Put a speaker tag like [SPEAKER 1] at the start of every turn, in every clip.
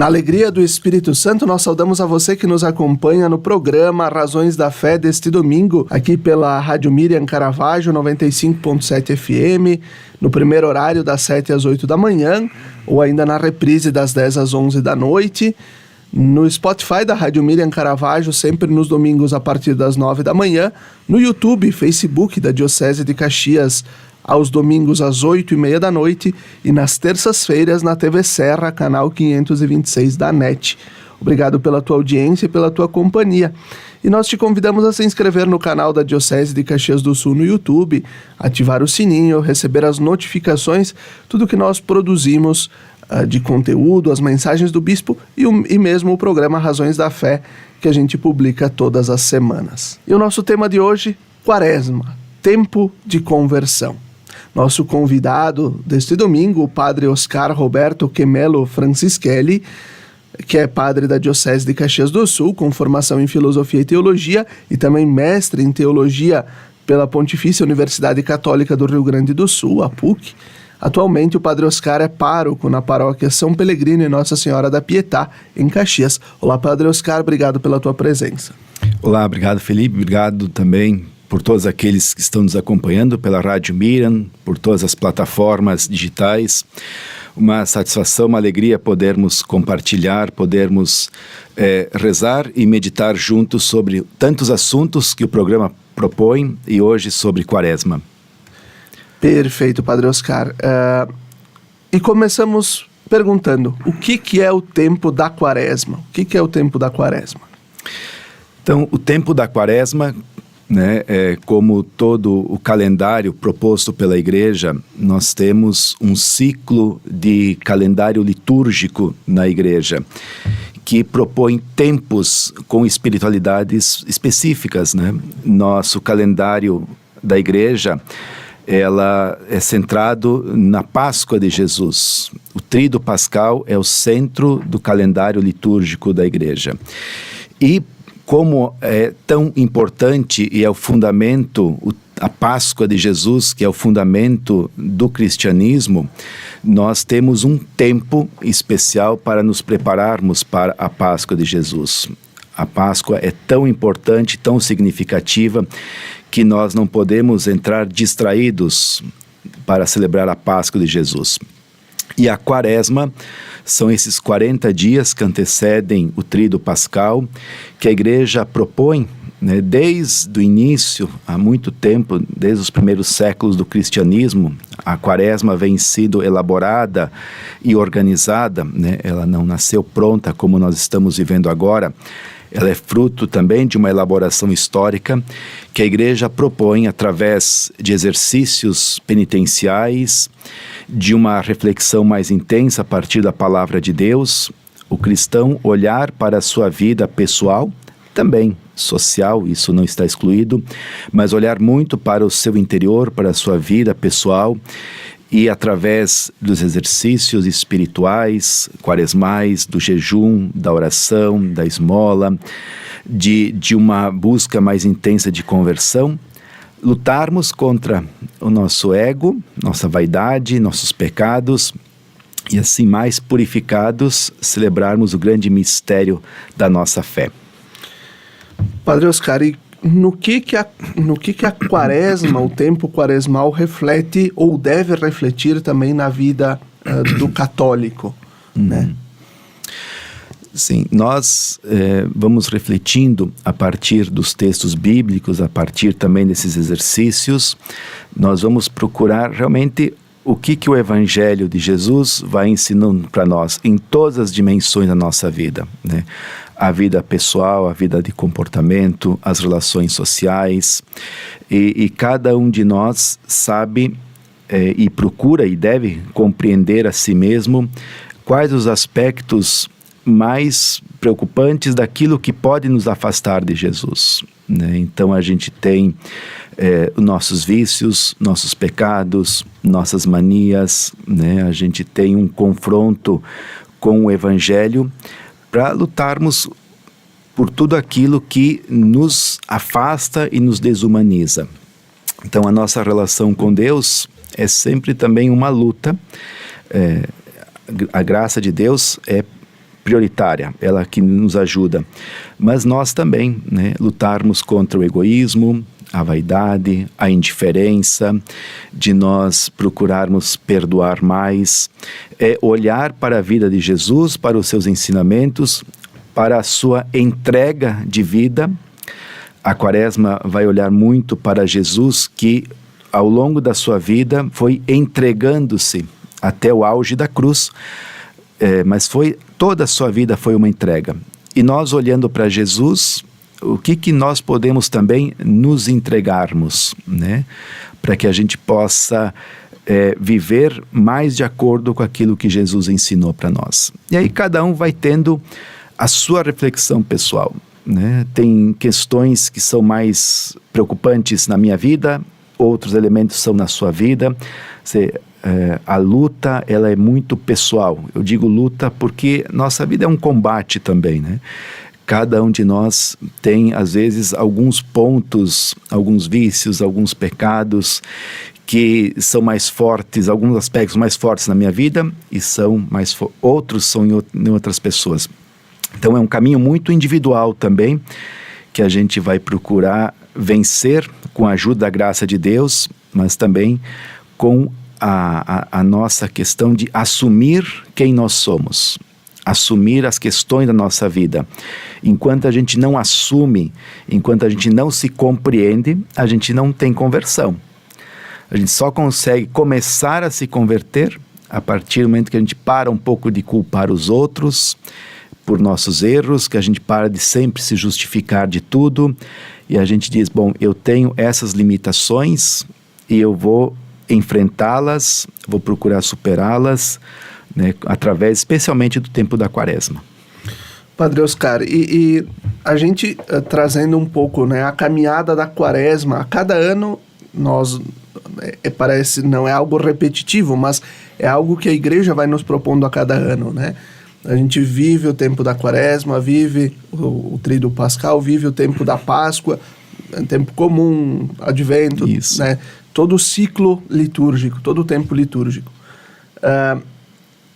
[SPEAKER 1] Na alegria do Espírito Santo, nós saudamos a você que nos acompanha no programa Razões da Fé deste domingo, aqui pela Rádio Miriam Caravaggio, 95.7 FM, no primeiro horário das 7 às 8 da manhã, ou ainda na reprise das 10 às 11 da noite, no Spotify da Rádio Miriam Caravaggio, sempre nos domingos a partir das 9 da manhã, no YouTube e Facebook da Diocese de Caxias, aos domingos às 8h30 da noite e nas terças-feiras na TV Serra, canal 526 da NET. Obrigado pela tua audiência e pela tua companhia. E nós te convidamos a se inscrever no canal da Diocese de Caxias do Sul no YouTube, ativar o sininho, receber as notificações, tudo que nós produzimos de conteúdo, as mensagens do Bispo e mesmo o programa Razões da Fé, que a gente publica todas as semanas. E o nosso tema de hoje, Quaresma, tempo de conversão. Nosso convidado deste domingo, o padre Oscar Roberto Quemelo Francischelli, que é padre da Diocese de Caxias do Sul, com formação em Filosofia e Teologia e também mestre em Teologia pela Pontifícia Universidade Católica do Rio Grande do Sul, a PUC. Atualmente, o padre Oscar é pároco na paróquia São Pelegrino e Nossa Senhora da Pietá, em Caxias. Olá, padre Oscar, obrigado pela tua presença.
[SPEAKER 2] Olá, obrigado, Felipe, obrigado também por todos aqueles que estão nos acompanhando pela Rádio Miriam, por todas as plataformas digitais. Uma satisfação, uma alegria podermos compartilhar, podermos rezar e meditar juntos sobre tantos assuntos que o programa propõe e hoje sobre Quaresma.
[SPEAKER 1] Perfeito, padre Oscar. E começamos perguntando, o que é o tempo da Quaresma? O que é o tempo da Quaresma?
[SPEAKER 2] Então, o tempo da Quaresma, como todo o calendário proposto pela Igreja, nós temos um ciclo de calendário litúrgico na Igreja, que propõe tempos com espiritualidades específicas, Nosso calendário da Igreja, ela é centrado na Páscoa de Jesus. O Tríduo Pascal é o centro do calendário litúrgico da Igreja. E como é tão importante e é o fundamento, a Páscoa de Jesus, que é o fundamento do cristianismo, nós temos um tempo especial para nos prepararmos para a Páscoa de Jesus. A Páscoa é tão importante, tão significativa, que nós não podemos entrar distraídos para celebrar a Páscoa de Jesus. E a Quaresma são esses 40 dias que antecedem o Tríduo Pascal, que a Igreja propõe, desde o início, há muito tempo, desde os primeiros séculos do cristianismo. A Quaresma vem sido elaborada e organizada, Ela não nasceu pronta como nós estamos vivendo agora. Ela é fruto também de uma elaboração histórica que a Igreja propõe através de exercícios penitenciais, de uma reflexão mais intensa a partir da Palavra de Deus, o cristão olhar para a sua vida pessoal, também social, isso não está excluído, mas olhar muito para o seu interior, para a sua vida pessoal, e através dos exercícios espirituais, quaresmais, do jejum, da oração, da esmola, de uma busca mais intensa de conversão, lutarmos contra o nosso ego, nossa vaidade, nossos pecados, e assim mais purificados, celebrarmos o grande mistério da nossa fé.
[SPEAKER 1] Padre Oscar, e no que a Quaresma, o tempo quaresmal, reflete ou deve refletir também na vida do católico,
[SPEAKER 2] Sim, nós vamos refletindo a partir dos textos bíblicos, a partir também desses exercícios, nós vamos procurar realmente o que o Evangelho de Jesus vai ensinando para nós em todas as dimensões da nossa vida, A vida pessoal, a vida de comportamento, as relações sociais, e cada um de nós sabe e procura e deve compreender a si mesmo quais os aspectos mais preocupantes daquilo que pode nos afastar de Jesus, Então a gente tem nossos vícios, nossos pecados, nossas manias, A gente tem um confronto com o Evangelho para lutarmos por tudo aquilo que nos afasta e nos desumaniza. Então a nossa relação com Deus é sempre também uma luta. A graça de Deus é prioritária, ela que nos ajuda. Mas nós também, né, lutarmos contra o egoísmo, a vaidade, a indiferença, de nós procurarmos perdoar mais, olhar para a vida de Jesus, para os seus ensinamentos, para a sua entrega de vida. A Quaresma vai olhar muito para Jesus, que ao longo da sua vida foi entregando-se até o auge da cruz, mas toda a sua vida foi uma entrega. E nós, olhando para Jesus, o que nós podemos também nos entregarmos, né? Para que a gente possa viver mais de acordo com aquilo que Jesus ensinou para nós. E aí cada um vai tendo a sua reflexão pessoal, né? Tem questões que são mais preocupantes na minha vida, outros elementos são na sua vida. A luta, ela é muito pessoal. Eu digo luta porque nossa vida é um combate também, né? Cada um de nós tem, às vezes, alguns pontos, alguns vícios, alguns pecados que são mais fortes, alguns aspectos mais fortes na minha vida e outros são em outras pessoas. Então é um caminho muito individual também, que a gente vai procurar vencer com a ajuda da graça de Deus, mas também com a nossa questão de assumir quem nós somos. Assumir as questões da nossa vida. Enquanto a gente não assume, enquanto a gente não se compreende, a gente não tem conversão. A gente só consegue começar a se converter a partir do momento que a gente para um pouco de culpar os outros por nossos erros, que a gente para de sempre se justificar de tudo e a gente diz, bom, eu tenho essas limitações e eu vou enfrentá-las, vou procurar superá-las, né, através especialmente do tempo da Quaresma.
[SPEAKER 1] Padre Oscar, e a gente trazendo um pouco, né, a caminhada da Quaresma, a cada ano nós, parece, não é algo repetitivo, mas é algo que a Igreja vai nos propondo a cada ano, né? A gente vive o tempo da Quaresma, vive o Tríduo Pascal, vive o tempo da Páscoa, tempo comum, Advento, né? Todo o ciclo litúrgico, todo o tempo litúrgico.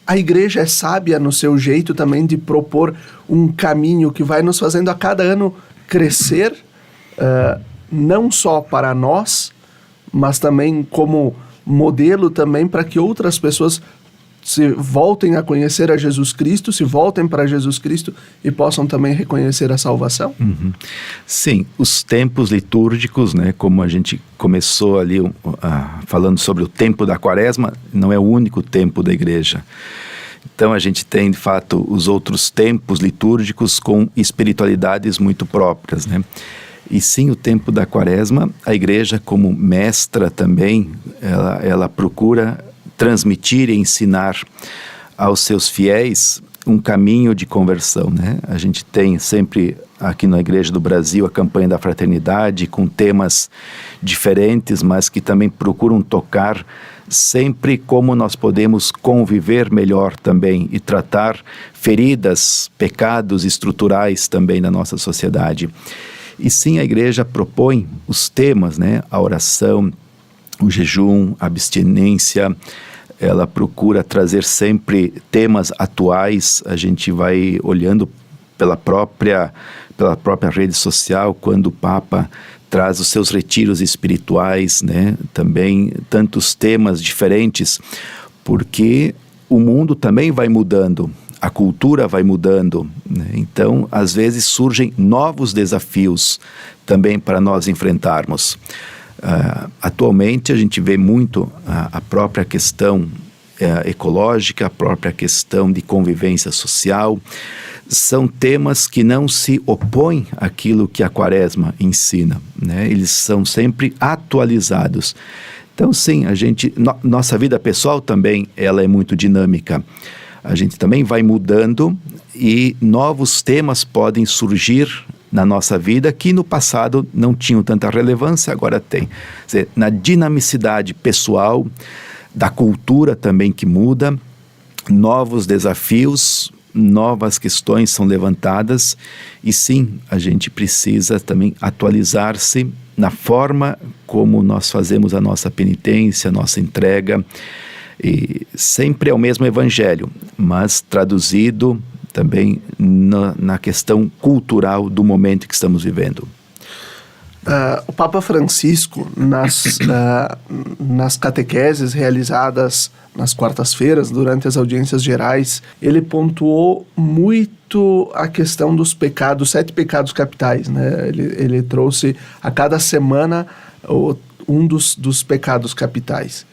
[SPEAKER 1] A Igreja é sábia no seu jeito também de propor um caminho que vai nos fazendo a cada ano crescer, não só para nós, mas também como modelo também para que outras pessoas se voltem a conhecer a Jesus Cristo, se voltem para Jesus Cristo e possam também reconhecer a salvação?
[SPEAKER 2] Uhum. Sim, os tempos litúrgicos, né, como a gente começou ali falando sobre o tempo da Quaresma, não é o único tempo da Igreja. Então a gente tem, de fato, os outros tempos litúrgicos com espiritualidades muito próprias, né? E sim, o tempo da Quaresma, a Igreja como mestra também, ela procura transmitir e ensinar aos seus fiéis um caminho de conversão, né? A gente tem sempre aqui na Igreja do Brasil a campanha da fraternidade com temas diferentes, mas que também procuram tocar sempre como nós podemos conviver melhor também e tratar feridas, pecados estruturais também na nossa sociedade. E sim, a Igreja propõe os temas, né? A oração, o jejum, a abstinência, ela procura trazer sempre temas atuais. A gente vai olhando pela própria rede social, quando o Papa traz os seus retiros espirituais, né? Também tantos temas diferentes, porque o mundo também vai mudando, a cultura vai mudando, né? Então, às vezes surgem novos desafios também para nós enfrentarmos. Atualmente a gente vê muito a própria questão ecológica, a própria questão de convivência social. São temas que não se opõem àquilo que a Quaresma ensina, né? Eles são sempre atualizados. Então sim, nossa vida pessoal também ela é muito dinâmica. A gente também vai mudando e novos temas podem surgir na nossa vida que no passado não tinham tanta relevância, agora tem. Quer dizer, na dinamicidade pessoal, da cultura também que muda, novos desafios, novas questões são levantadas e sim, a gente precisa também atualizar-se na forma como nós fazemos a nossa penitência, a nossa entrega. E sempre é o mesmo evangelho, mas traduzido também na questão cultural do momento que estamos vivendo.
[SPEAKER 1] O Papa Francisco, nas catequeses realizadas nas quartas-feiras, durante as audiências gerais, ele pontuou muito a questão dos pecados, 7 pecados capitais, né? Ele trouxe a cada semana um dos pecados capitais.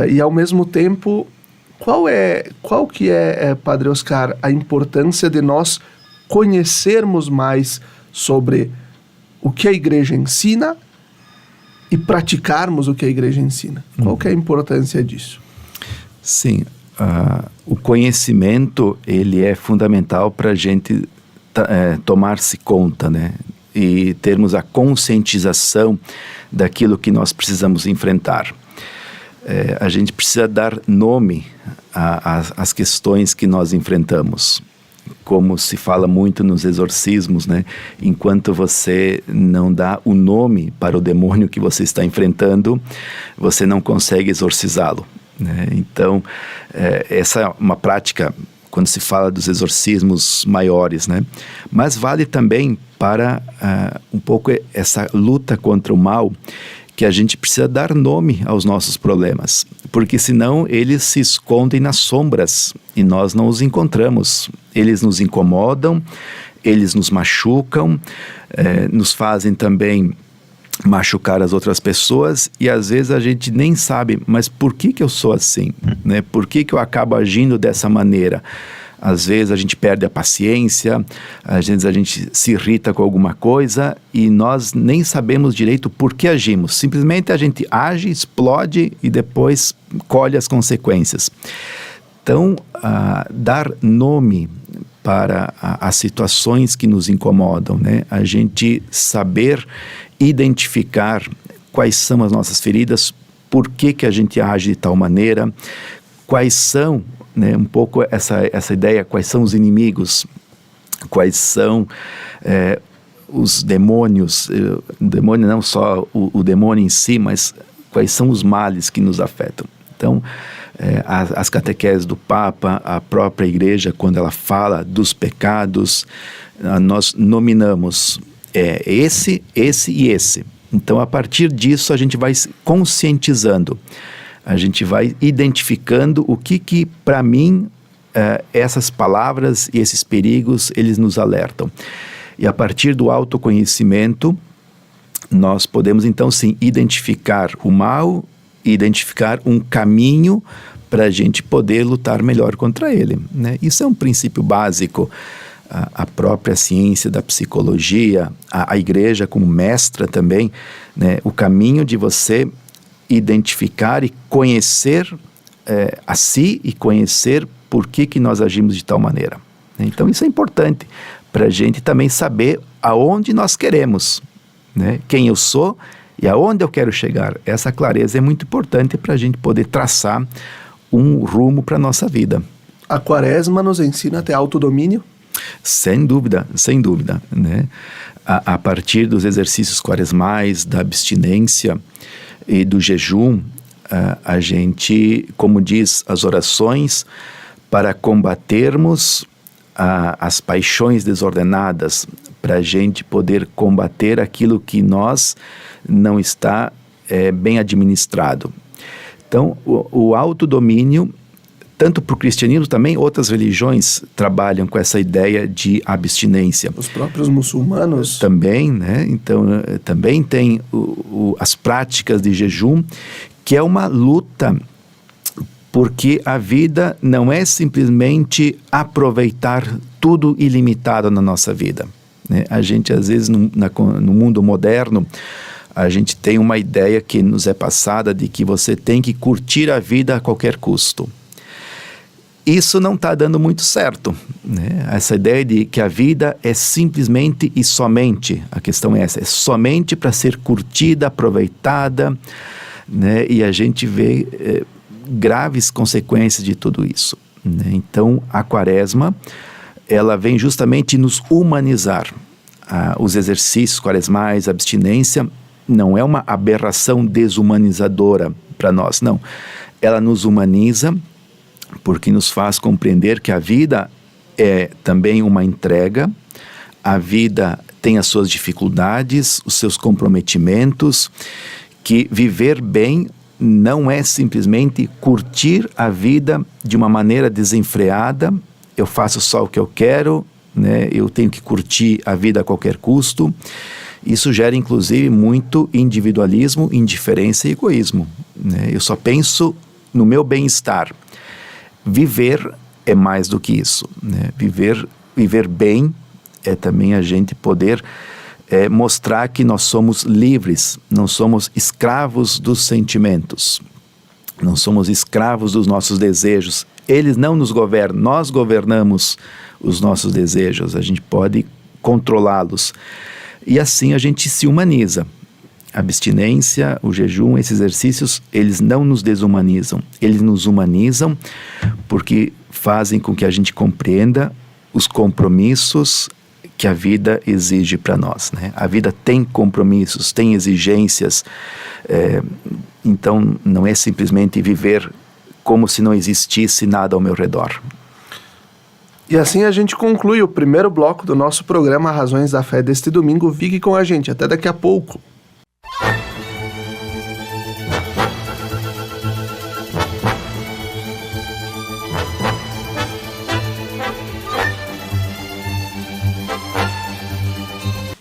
[SPEAKER 1] E, ao mesmo tempo, qual que é, Padre Oscar, a importância de nós conhecermos mais sobre o que a Igreja ensina e praticarmos o que a Igreja ensina? Qual que é a importância disso?
[SPEAKER 2] Sim, o conhecimento, ele é fundamental para a gente tomar-se conta, né? E termos a conscientização daquilo que nós precisamos enfrentar. A gente precisa dar nome às questões que nós enfrentamos. Como se fala muito nos exorcismos, né? Enquanto você não dá o nome para o demônio que você está enfrentando, você não consegue exorcizá-lo, né? Então, essa é uma prática quando se fala dos exorcismos maiores, né? Mas vale também para um pouco essa luta contra o mal, que a gente precisa dar nome aos nossos problemas, porque senão eles se escondem nas sombras e nós não os encontramos. Eles nos incomodam, eles nos machucam, nos fazem também machucar as outras pessoas, e às vezes a gente nem sabe, mas por que eu sou assim, né? Por que eu acabo agindo dessa maneira? Às vezes a gente perde a paciência, às vezes a gente se irrita com alguma coisa e nós nem sabemos direito por que agimos. Simplesmente a gente age, explode e depois colhe as consequências. Então, dar nome para as situações que nos incomodam, né? A gente saber identificar quais são as nossas feridas, por que a gente age de tal maneira, quais são, né, um pouco essa ideia, quais são os inimigos, quais são os demônios, demônio não só o demônio em si, mas quais são os males que nos afetam. Então, as catequeses do Papa, a própria Igreja, quando ela fala dos pecados, nós nominamos esse e esse. Então, a partir disso, a gente vai conscientizando, a gente vai identificando o que para mim, essas palavras e esses perigos, eles nos alertam. E a partir do autoconhecimento, nós podemos então sim identificar o mal, identificar um caminho para a gente poder lutar melhor contra ele, né? Isso é um princípio básico. A própria ciência da psicologia, a Igreja como mestra também, né? O caminho de você identificar e conhecer a si e conhecer por que nós agimos de tal maneira. Então isso é importante para a gente também saber aonde nós queremos, né? Quem eu sou e aonde eu quero chegar. Essa clareza é muito importante para a gente poder traçar um rumo para a nossa vida.
[SPEAKER 1] A Quaresma nos ensina a ter autodomínio?
[SPEAKER 2] Sem dúvida, né? A partir dos exercícios quaresmais, da abstinência e do jejum, a gente, como diz as orações, para combatermos as paixões desordenadas, para a gente poder combater aquilo que nós não está bem administrado. Então, o autodomínio, tanto para o cristianismo também, outras religiões trabalham com essa ideia de abstinência.
[SPEAKER 1] Os próprios muçulmanos?
[SPEAKER 2] Também, né? Então, também tem as práticas de jejum, que é uma luta, porque a vida não é simplesmente aproveitar tudo ilimitado na nossa vida, né? A gente, às vezes, no mundo moderno, a gente tem uma ideia que nos é passada de que você tem que curtir a vida a qualquer custo. Isso não está dando muito certo, né? Essa ideia de que a vida é simplesmente e somente, a questão é essa, é somente para ser curtida, aproveitada, né? E a gente vê graves consequências de tudo isso, né? Então, a Quaresma, ela vem justamente nos humanizar. Os exercícios quaresmais, a abstinência, não é uma aberração desumanizadora para nós, não. Ela nos humaniza, porque nos faz compreender que a vida é também uma entrega. A vida tem as suas dificuldades, os seus comprometimentos, que viver bem não é simplesmente curtir a vida de uma maneira desenfreada. Eu faço só o que eu quero, né? Eu tenho que curtir a vida a qualquer custo. Isso gera, inclusive, muito individualismo, indiferença e egoísmo, né? Eu só penso no meu bem-estar. Viver é mais do que isso, né? Viver bem é também a gente poder mostrar que nós somos livres, não somos escravos dos sentimentos, não somos escravos dos nossos desejos. Eles não nos governam, nós governamos os nossos desejos, a gente pode controlá-los. E assim a gente se humaniza. A abstinência, o jejum, esses exercícios, eles não nos desumanizam, eles nos humanizam porque fazem com que a gente compreenda os compromissos que a vida exige para nós, né? A vida tem compromissos, tem exigências, então não é simplesmente viver como se não existisse nada ao meu redor.
[SPEAKER 1] E assim a gente conclui o primeiro bloco do nosso programa Razões da Fé deste domingo. Fique com a gente, até daqui a pouco.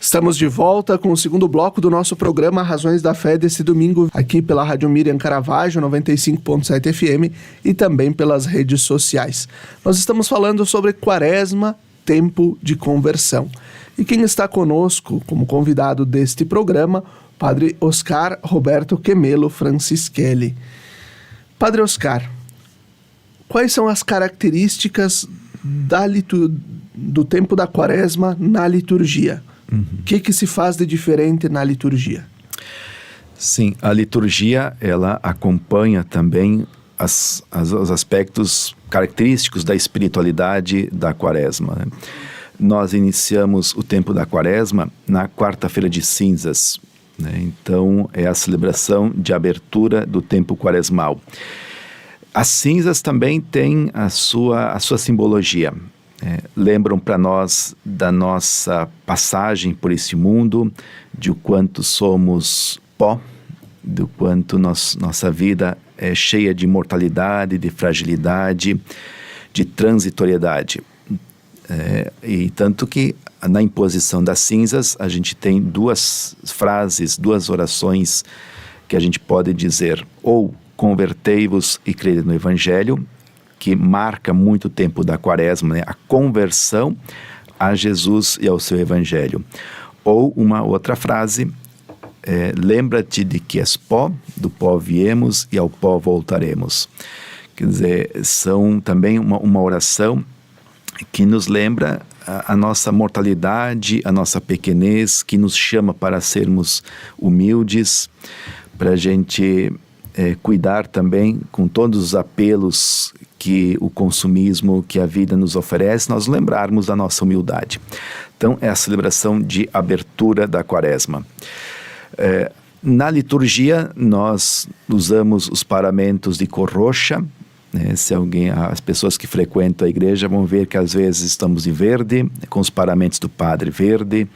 [SPEAKER 1] Estamos de volta com o segundo bloco do nosso programa Razões da Fé desse domingo, aqui pela Rádio Miriam Caravaggio, 95.7 FM e também pelas redes sociais. Nós estamos falando sobre Quaresma, tempo de conversão. E quem está conosco como convidado deste programa, Padre Oscar Roberto Quemelo Francischelli. Padre Oscar, quais são as características do tempo da Quaresma na liturgia? O que se faz de diferente na liturgia?
[SPEAKER 2] Sim, a liturgia, ela acompanha também os aspectos característicos da espiritualidade da Quaresma, né? Nós iniciamos o tempo da Quaresma na quarta-feira de cinzas, né? Então é a celebração de abertura do tempo quaresmal. As cinzas também têm a sua simbologia. Lembram para nós da nossa passagem por esse mundo, de o quanto somos pó, do quanto nossa vida é cheia de mortalidade, de fragilidade, de transitoriedade. E tanto que na imposição das cinzas a gente tem duas frases, duas orações que a gente pode dizer: ou convertei-vos e crede no Evangelho, que marca muito o tempo da Quaresma, né? A conversão a Jesus e ao seu Evangelho. Ou uma outra frase: lembra-te de que és pó, do pó viemos e ao pó voltaremos. Quer dizer, são também uma oração que nos lembra a nossa mortalidade, a nossa pequenez, que nos chama para sermos humildes, para a gente cuidar também com todos os apelos que o consumismo, que a vida nos oferece, nós lembrarmos da nossa humildade. Então, é a celebração de abertura da Quaresma. Na liturgia, nós usamos os paramentos de cor roxa, né? As pessoas que frequentam a igreja vão ver que às vezes estamos em verde, com os paramentos do padre verde,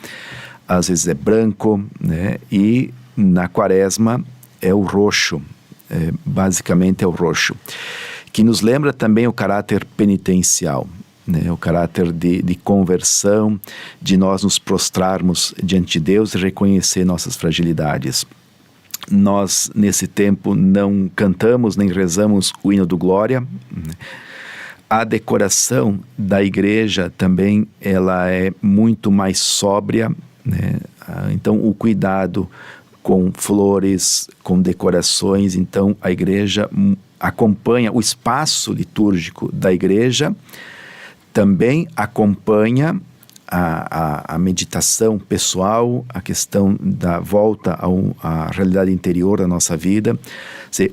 [SPEAKER 2] às vezes é branco, né? E na Quaresma é o roxo, basicamente é o roxo, que nos lembra também o caráter penitencial, né? O caráter de conversão, de nós nos prostrarmos diante de Deus e reconhecer nossas fragilidades. Nós, nesse tempo, não cantamos nem rezamos o hino do Glória. A decoração da igreja também, ela é muito mais sóbria, né? Então, o cuidado com flores, com decorações. Então, a igreja acompanha o espaço litúrgico da igreja, também acompanha a meditação pessoal, a questão da volta à realidade interior da nossa vida.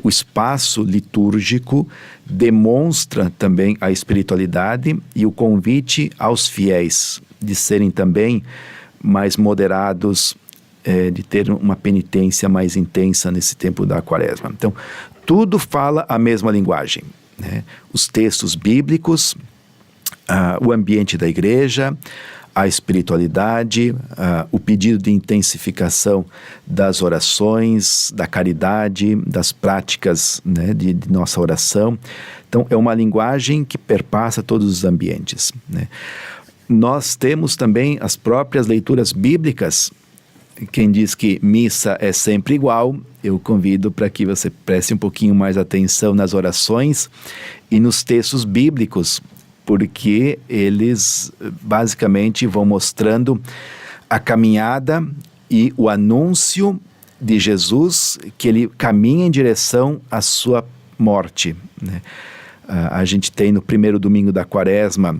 [SPEAKER 2] O espaço litúrgico demonstra também a espiritualidade e o convite aos fiéis de serem também mais moderados, de ter uma penitência mais intensa nesse tempo da Quaresma. Então, tudo fala a mesma linguagem, né? Os textos bíblicos, o ambiente da igreja, a espiritualidade, o pedido de intensificação das orações, da caridade, das práticas, né, de nossa oração. Então, é uma linguagem que perpassa todos os ambientes, né? Nós temos também as próprias leituras bíblicas. Quem diz que missa é sempre igual, eu convido para que você preste um pouquinho mais atenção nas orações e nos textos bíblicos, porque eles basicamente vão mostrando a caminhada e o anúncio de Jesus, que ele caminha em direção à sua morte, né? A gente tem no primeiro domingo da Quaresma,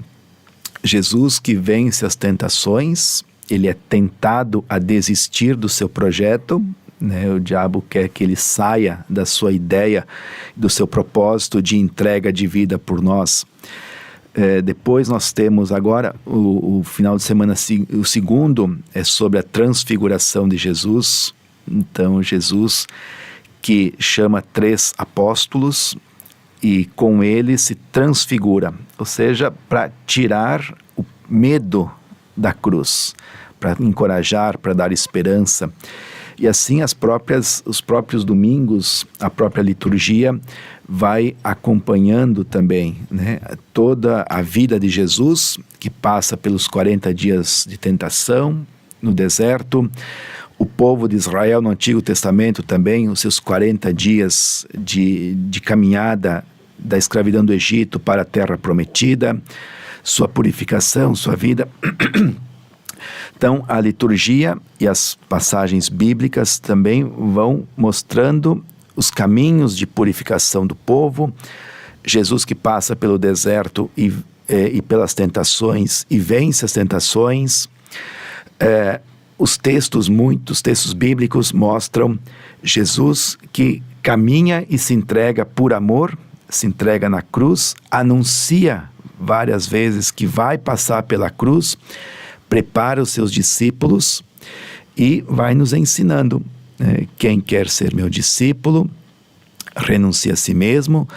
[SPEAKER 2] Jesus que vence as tentações, ele é tentado a desistir do seu projeto, né? O diabo quer que ele saia da sua ideia, do seu propósito de entrega de vida por nós. Depois nós temos agora o final de semana, o segundo é sobre a transfiguração de Jesus. Então Jesus que chama 3 apóstolos e com eles se transfigura, ou seja, para tirar o medo da cruz, para encorajar, para dar esperança. E assim os próprios domingos, a própria liturgia vai acompanhando também, né, toda a vida de Jesus, que passa pelos 40 dias de tentação no deserto. O povo de Israel no Antigo Testamento também, os seus 40 dias de caminhada da escravidão do Egito para a terra prometida, sua purificação, sua vida. Então, a liturgia e as passagens bíblicas também vão mostrando os caminhos de purificação do povo. Jesus que passa pelo deserto e pelas tentações e vence as tentações. Muitos textos bíblicos mostram Jesus que caminha e se entrega por amor, se entrega na cruz, anuncia várias vezes que vai passar pela cruz, prepara os seus discípulos e vai nos ensinando. Quem quer ser meu discípulo, renuncie a si mesmo,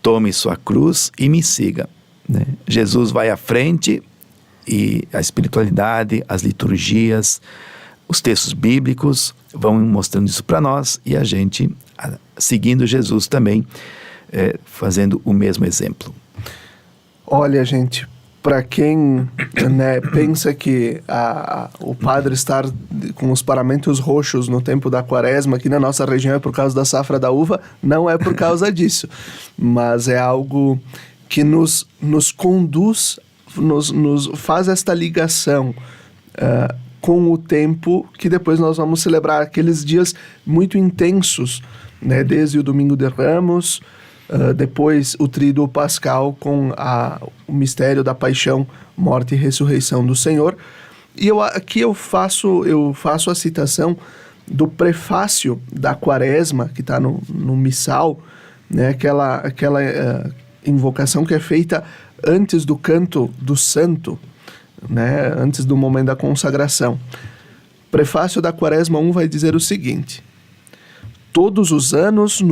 [SPEAKER 2] tome sua cruz e me siga, né? Jesus vai à frente e a espiritualidade, as liturgias, os textos bíblicos vão mostrando isso para nós e a gente, seguindo Jesus também, fazendo o mesmo exemplo.
[SPEAKER 1] Olha, gente, para quem, né, pensa que o padre estar com os paramentos roxos no tempo da Quaresma aqui na nossa região é por causa da safra da uva, não é por causa disso, mas é algo que nos conduz, nos faz esta ligação com o tempo que depois nós vamos celebrar aqueles dias muito intensos, né, desde o Domingo de Ramos, depois o Tríduo Pascal com o mistério da paixão, morte e ressurreição do Senhor. E aqui eu faço a citação do prefácio da Quaresma, que está no missal, né, aquela invocação que é feita antes do canto do santo, né, antes do momento da consagração. Prefácio da Quaresma 1 vai dizer o seguinte: Todos os anos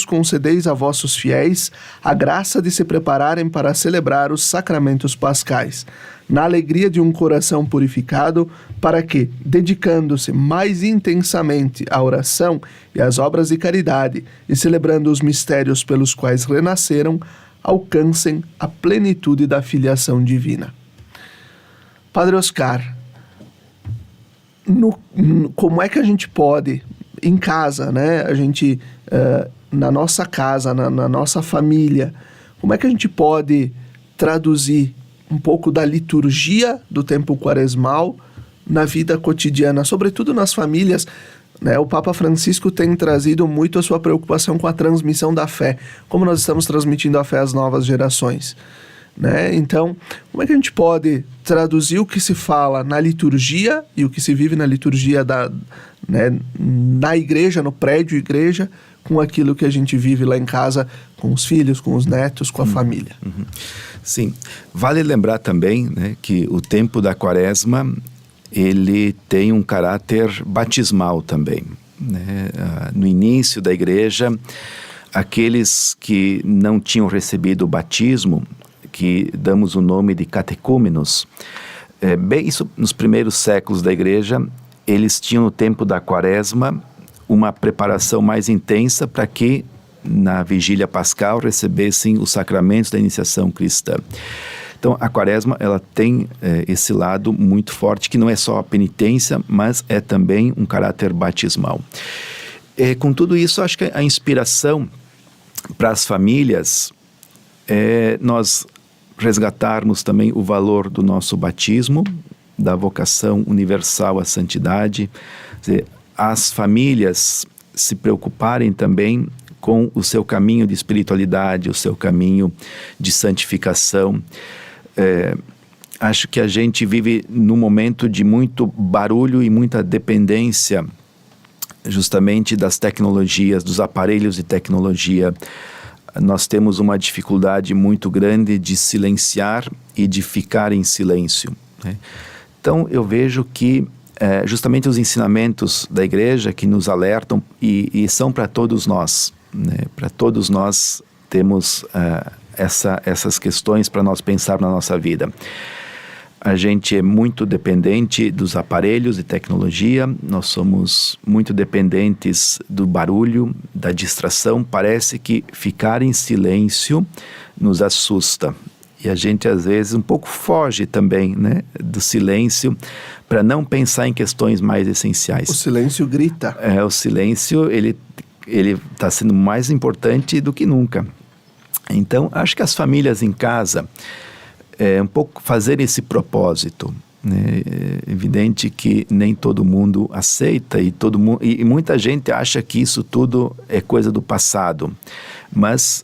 [SPEAKER 1] concedeis a vossos fiéis a graça de se prepararem para celebrar os sacramentos pascais, na alegria de um coração purificado, para que, dedicando-se mais intensamente à oração e às obras de caridade, e celebrando os mistérios pelos quais renasceram, alcancem a plenitude da filiação divina. Padre Oscar, como é que a gente pode, em casa, né, a gente, na nossa casa, na nossa família, como é que a gente pode traduzir um pouco da liturgia do tempo quaresmal na vida cotidiana, sobretudo nas famílias, né? O Papa Francisco tem trazido muito a sua preocupação com a transmissão da fé, como nós estamos transmitindo a fé às novas gerações, né? Então, como é que a gente pode traduzir o que se fala na liturgia e o que se vive na liturgia na igreja, no prédio igreja, com aquilo que a gente vive lá em casa, com os filhos, com os netos, com a família?
[SPEAKER 2] Sim, vale lembrar também, né, que o tempo da Quaresma ele tem um caráter batismal também, né? No início da igreja, aqueles que não tinham recebido o batismo que damos o nome de catecúmenos. Bem, isso nos primeiros séculos da igreja, eles tinham no tempo da quaresma uma preparação mais intensa para que na vigília pascal recebessem os sacramentos da iniciação cristã. Então, a quaresma, ela tem esse lado muito forte, que não é só a penitência, mas é também um caráter batismal. Com tudo isso, acho que a inspiração para as famílias é nós resgatarmos também o valor do nosso batismo, da vocação universal à santidade, quer dizer, as famílias se preocuparem também com o seu caminho de espiritualidade, o seu caminho de santificação. Acho que a gente vive num momento de muito barulho e muita dependência justamente das tecnologias, dos aparelhos de tecnologia. Nós temos uma dificuldade muito grande de silenciar e de ficar em silêncio, né? Então eu vejo que justamente os ensinamentos da igreja que nos alertam e são para todos nós, né? Para todos nós temos essas questões para nós pensar na nossa vida. A gente é muito dependente dos aparelhos de tecnologia, nós somos muito dependentes do barulho, da distração. Parece que ficar em silêncio nos assusta. E a gente, às vezes, um pouco foge também, né, do silêncio para não pensar em questões mais essenciais.
[SPEAKER 1] O silêncio grita.
[SPEAKER 2] O silêncio, ele está sendo mais importante do que nunca. Então, acho que as famílias em casa, um pouco fazer esse propósito, né? É evidente que nem todo mundo aceita e muita gente acha que isso tudo é coisa do passado, mas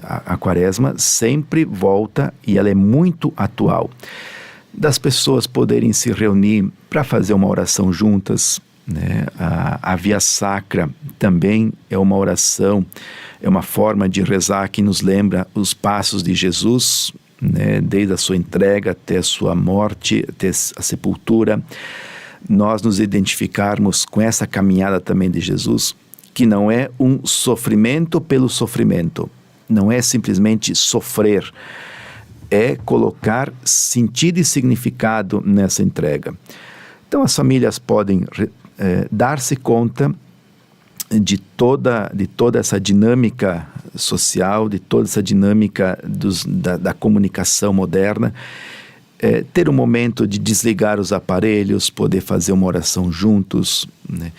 [SPEAKER 2] a quaresma sempre volta e ela é muito atual. Das pessoas poderem se reunir para fazer uma oração juntas, né? A Via Sacra também é uma oração, é uma forma de rezar que nos lembra os passos de Jesus, né? Desde a sua entrega até a sua morte, até a sepultura. Nós nos identificarmos com essa caminhada também de Jesus, que não é um sofrimento pelo sofrimento, não é simplesmente sofrer, é colocar sentido e significado nessa entrega. Então as famílias podem dar-se conta de toda essa dinâmica social, de toda essa dinâmica da comunicação moderna, ter um momento de desligar os aparelhos, poder fazer uma oração juntos, né?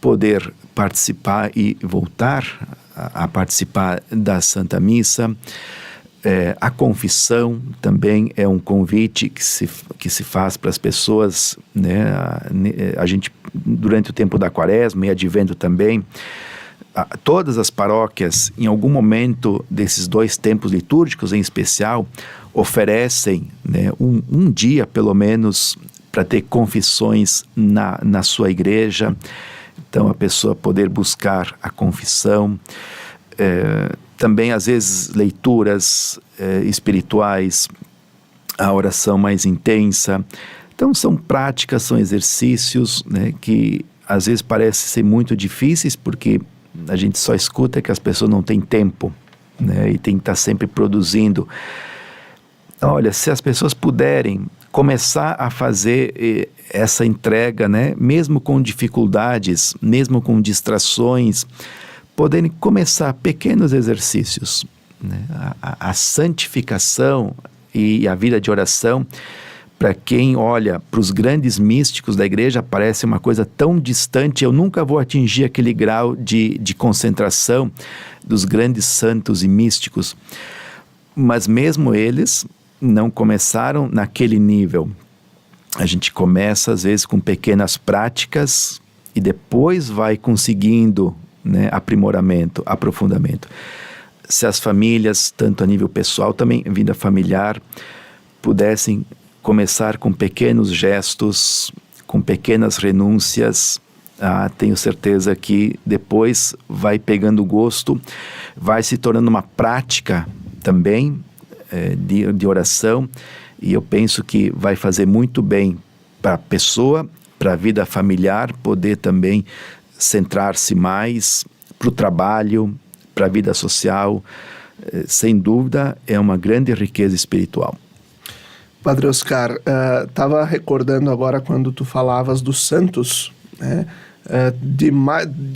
[SPEAKER 2] Poder participar e voltar a participar da Santa Missa. A confissão também é um convite que se faz para as pessoas, né? A gente, durante o tempo da quaresma e advento também, todas as paróquias, em algum momento desses 2 tempos litúrgicos em especial, oferecem, né, um dia pelo menos para ter confissões na sua igreja. Então a pessoa poder buscar a confissão, também às vezes leituras espirituais, a oração mais intensa. Então são práticas, são exercícios, né, que às vezes parecem ser muito difíceis, porque a gente só escuta que as pessoas não têm tempo, né, e tem que estar sempre produzindo. Olha, se as pessoas puderem começar a fazer essa entrega, né, mesmo com dificuldades, mesmo com distrações, poderem começar pequenos exercícios, né? A santificação e a vida de oração, para quem olha para os grandes místicos da igreja, parece uma coisa tão distante. Eu nunca vou atingir aquele grau de concentração dos grandes santos e místicos, mas mesmo eles não começaram naquele nível. A gente começa às vezes com pequenas práticas e depois vai conseguindo, né, aprimoramento, aprofundamento. Se as famílias, tanto a nível pessoal, também vida familiar, pudessem começar com pequenos gestos, com pequenas renúncias, tenho certeza que depois vai pegando gosto, vai se tornando uma prática também de oração, e eu penso que vai fazer muito bem para a pessoa, para a vida familiar, poder também centrar-se mais, para o trabalho, para a vida social, sem dúvida, é uma grande riqueza espiritual.
[SPEAKER 1] Padre Oscar, estava recordando agora quando tu falavas dos santos, né? De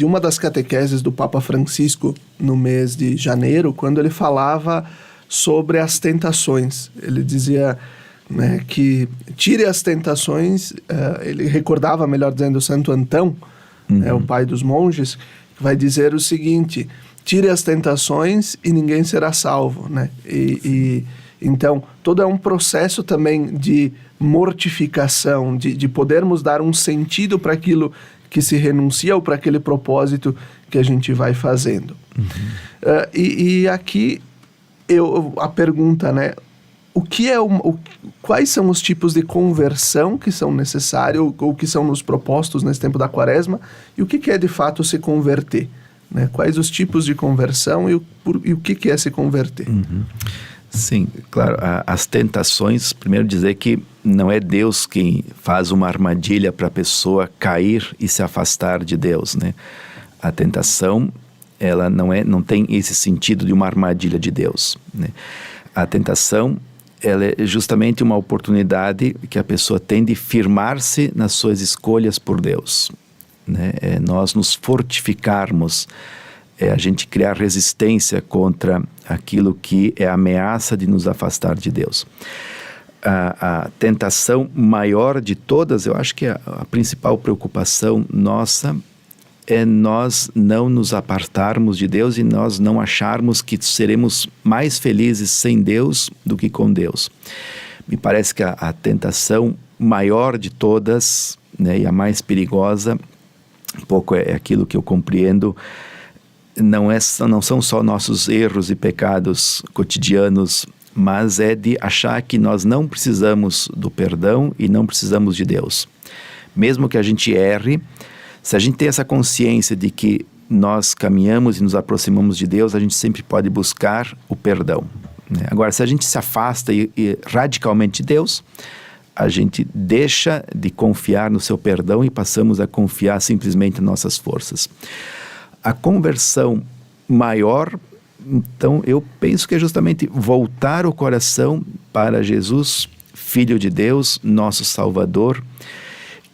[SPEAKER 1] uma das catequeses do Papa Francisco no mês de janeiro, quando ele falava sobre as tentações. Ele dizia, né, que tire as tentações, ele recordava, melhor dizendo, o Santo Antão, o pai dos monges, que vai dizer o seguinte: tire as tentações e ninguém será salvo, né? Então, todo é um processo também de mortificação, de podermos dar um sentido para aquilo que se renuncia ou para aquele propósito que a gente vai fazendo. E aqui a pergunta, né? Quais são os tipos de conversão que são necessários ou que são nos propostos nesse tempo da Quaresma, e o que é de fato se converter, né? Quais os tipos de conversão e o que é se converter?
[SPEAKER 2] Sim, claro, as tentações, primeiro dizer que não é Deus quem faz uma armadilha para a pessoa cair e se afastar de Deus, né? A tentação, ela não tem esse sentido de uma armadilha de Deus, né? A tentação, ela é justamente uma oportunidade que a pessoa tem de firmar-se nas suas escolhas por Deus, né? Nós nos fortificarmos, a gente criar resistência contra aquilo que é a ameaça de nos afastar de Deus. A tentação maior de todas, eu acho que a principal preocupação nossa é nós não nos apartarmos de Deus e nós não acharmos que seremos mais felizes sem Deus do que com Deus. Me parece que a tentação maior de todas, né, e a mais perigosa, um pouco é aquilo que eu compreendo, não são só nossos erros e pecados cotidianos, mas é de achar que nós não precisamos do perdão e não precisamos de Deus. Mesmo que a gente erre, se a gente tem essa consciência de que nós caminhamos e nos aproximamos de Deus, a gente sempre pode buscar o perdão, né? Agora, se a gente se afasta radicalmente de Deus, a gente deixa de confiar no seu perdão e passamos a confiar simplesmente em nossas forças. A conversão maior, então, eu penso que é justamente voltar o coração para Jesus, Filho de Deus, nosso Salvador,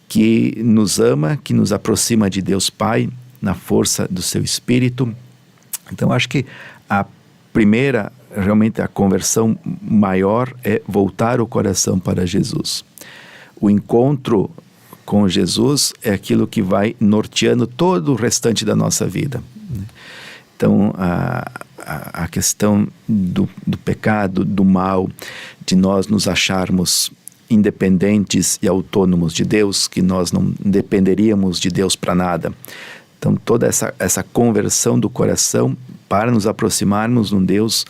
[SPEAKER 2] que nos ama, que nos aproxima de Deus Pai, na força do seu Espírito. Então, acho que a primeira, realmente a conversão maior é voltar o coração para Jesus. O encontro com Jesus é aquilo que vai norteando todo o restante da nossa vida. Então, a questão do pecado, do mal, de nós nos acharmos independentes e autônomos de Deus, que nós não dependeríamos de Deus para nada. Então, toda essa conversão do coração para nos aproximarmos de um Deus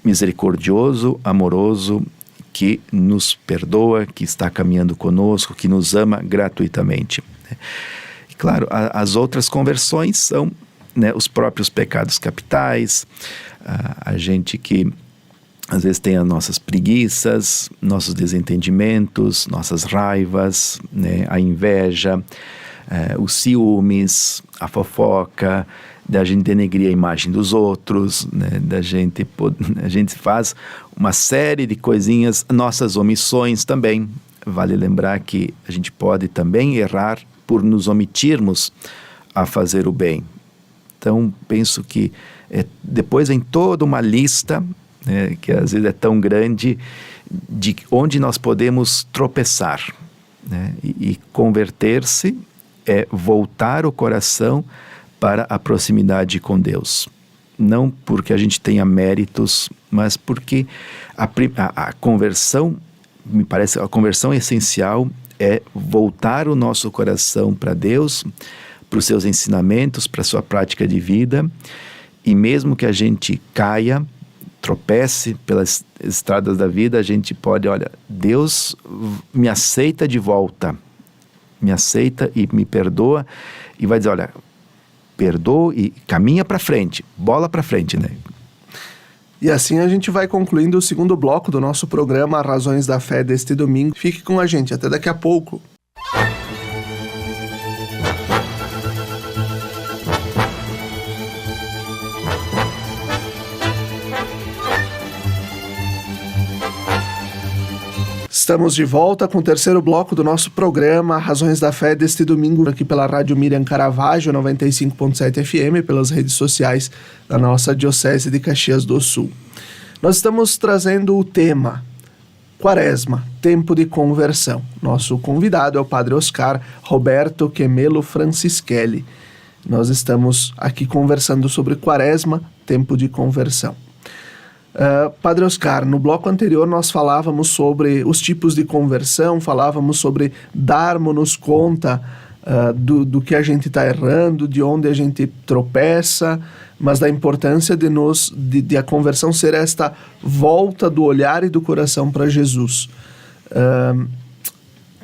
[SPEAKER 2] misericordioso, amoroso, que nos perdoa, que está caminhando conosco, que nos ama gratuitamente. E, claro, as outras conversões são, né, os próprios pecados capitais, a gente que às vezes tem as nossas preguiças, nossos desentendimentos, nossas raivas, né, a inveja, os ciúmes, a fofoca, da gente denegrir a imagem dos outros, né, a gente faz uma série de coisinhas, nossas omissões também. Vale lembrar que a gente pode também errar por nos omitirmos a fazer o bem. Então, penso que depois vem toda uma lista, né, que às vezes é tão grande, de onde nós podemos tropeçar, né? E converter-se é voltar o coração para a proximidade com Deus. Não porque a gente tenha méritos, mas porque a conversão, me parece, a conversão essencial é voltar o nosso coração para Deus, para os seus ensinamentos, para a sua prática de vida, e mesmo que a gente caia, tropece pelas estradas da vida, a gente pode, olha, Deus me aceita de volta, me aceita e me perdoa, e vai dizer, olha, perdoa e caminha para frente, bola para frente, né?
[SPEAKER 1] E assim a gente vai concluindo o segundo bloco do nosso programa Razões da Fé deste domingo. Fique com a gente, até daqui a pouco. Estamos de volta com o terceiro bloco do nosso programa Razões da Fé deste domingo aqui pela Rádio Miriam Caravaggio 95.7 FM, pelas redes sociais da nossa Diocese de Caxias do Sul. Nós estamos trazendo o tema Quaresma, tempo de conversão. Nosso convidado é o Padre Oscar Roberto Quemelo Francischelli. Nós estamos aqui conversando sobre Quaresma, tempo de conversão. Padre Oscar, no bloco anterior nós falávamos sobre os tipos de conversão, falávamos sobre darmos-nos conta do que a gente está errando, de onde a gente tropeça, mas da importância de a conversão ser esta volta do olhar e do coração para Jesus.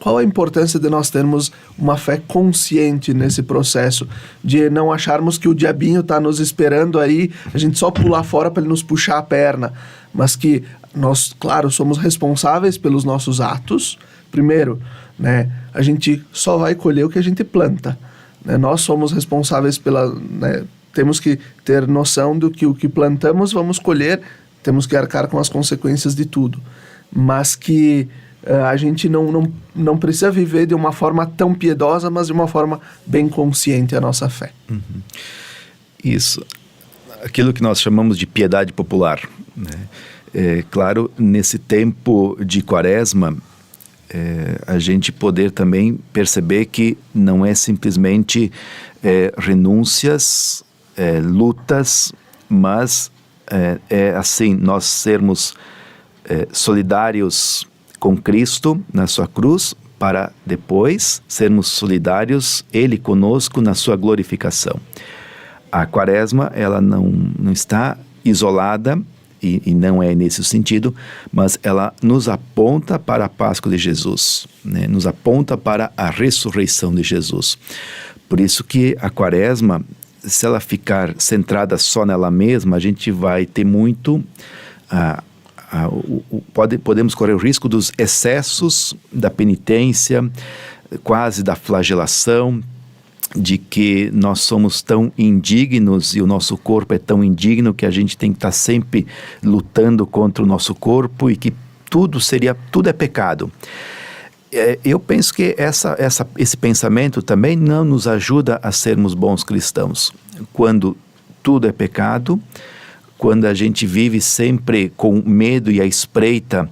[SPEAKER 1] Qual a importância de nós termos uma fé consciente nesse processo, de não acharmos que o diabinho está nos esperando aí, a gente só pular fora para ele nos puxar a perna, mas que nós, claro, somos responsáveis pelos nossos atos. Primeiro, né, a gente só vai colher o que a gente planta, né? Nós somos responsáveis temos que ter noção do que o que plantamos vamos colher, temos que arcar com as consequências de tudo, mas que a gente não precisa viver de uma forma tão piedosa, mas de uma forma bem consciente a nossa fé.
[SPEAKER 2] Uhum. Isso. Aquilo que nós chamamos de piedade popular, né? Claro, nesse tempo de Quaresma, a gente poder também perceber que não é simplesmente renúncias, lutas, mas assim, nós sermos solidários com Cristo na sua cruz, para depois sermos solidários, Ele conosco na sua glorificação. A Quaresma, ela não está isolada, e não é nesse sentido, mas ela nos aponta para a Páscoa de Jesus, né? Nos aponta para a ressurreição de Jesus. Por isso que a Quaresma, se ela ficar centrada só nela mesma, a gente vai ter muito... podemos correr o risco dos excessos da penitência, quase da flagelação, de que nós somos tão indignos e o nosso corpo é tão indigno que a gente tem que estar sempre lutando contra o nosso corpo e que tudo é pecado. Eu penso que esse pensamento também não nos ajuda a sermos bons cristãos. Quando tudo é pecado, quando a gente vive sempre com medo e a espreita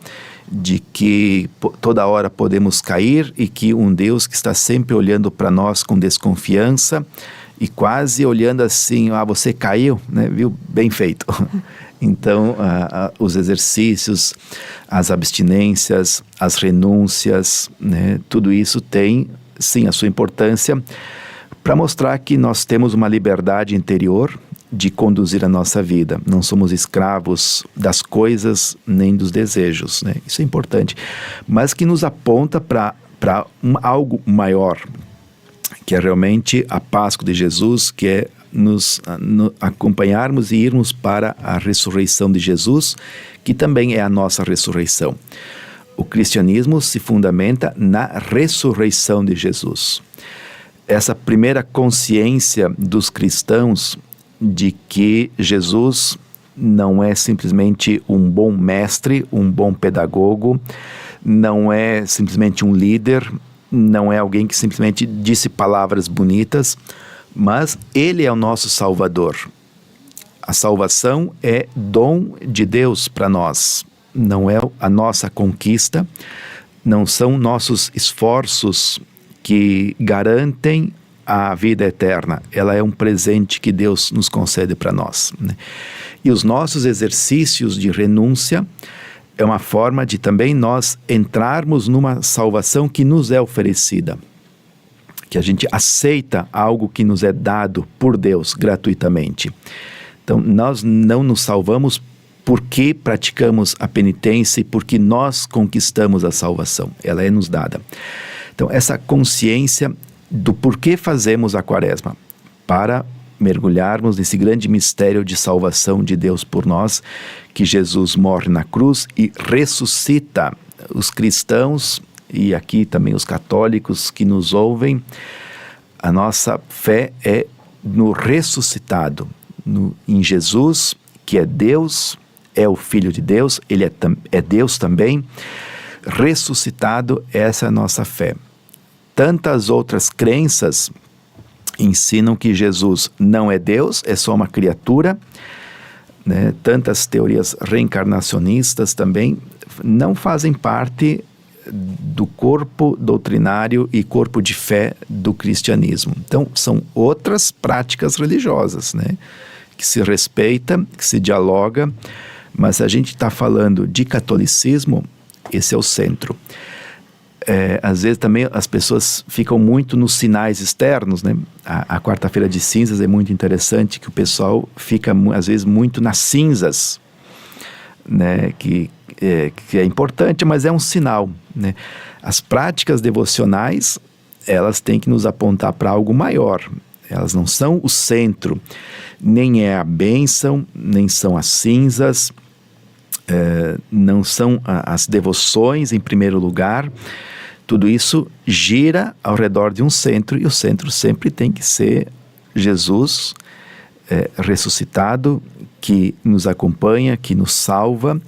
[SPEAKER 2] de que toda hora podemos cair e que um Deus que está sempre olhando para nós com desconfiança e quase olhando assim, você caiu, né? Viu? Bem feito. Então, os exercícios, as abstinências, as renúncias, né? Tudo isso tem, sim, a sua importância para mostrar que nós temos uma liberdade interior de conduzir a nossa vida. Não somos escravos das coisas nem dos desejos, né? Isso é importante. Mas que nos aponta para algo maior, que é realmente a Páscoa de Jesus, que é nos acompanharmos e irmos para a ressurreição de Jesus, que também é a nossa ressurreição. O cristianismo se fundamenta na ressurreição de Jesus. Essa primeira consciência dos cristãos de que Jesus não é simplesmente um bom mestre, um bom pedagogo, não é simplesmente um líder, não é alguém que simplesmente disse palavras bonitas, mas Ele é o nosso Salvador. A salvação é dom de Deus para nós, não é a nossa conquista, não são nossos esforços que garantem a vida eterna. Ela é um presente que Deus nos concede para nós, né? E os nossos exercícios de renúncia é uma forma de também nós entrarmos numa salvação que nos é oferecida, que a gente aceita algo que nos é dado por Deus gratuitamente. Então, nós não nos salvamos porque praticamos a penitência e porque nós conquistamos a salvação. Ela é nos dada. Então, essa consciência do porquê fazemos a Quaresma, para mergulharmos nesse grande mistério de salvação de Deus por nós, que Jesus morre na cruz e ressuscita. Os cristãos, e aqui também os católicos que nos ouvem, a nossa fé é no ressuscitado, em Jesus, que é Deus, é o Filho de Deus, Ele é Deus também, ressuscitado, essa é a nossa fé. Tantas outras crenças ensinam que Jesus não é Deus, é só uma criatura, né? Tantas teorias reencarnacionistas também não fazem parte do corpo doutrinário e corpo de fé do cristianismo. Então, são outras práticas religiosas, né? Que se respeita, que se dialoga, mas se a gente está falando de catolicismo, esse é o centro. Às vezes também as pessoas ficam muito nos sinais externos, né? A quarta-feira de cinzas é muito interessante, que o pessoal fica às vezes muito nas cinzas, né? Que é importante, mas é um sinal, né? As práticas devocionais, elas têm que nos apontar para algo maior. Elas não são o centro, nem é a bênção, nem são as cinzas, não são as devoções em primeiro lugar. Tudo isso gira ao redor de um centro, e o centro sempre tem que ser Jesus ressuscitado, que nos acompanha, que nos salva,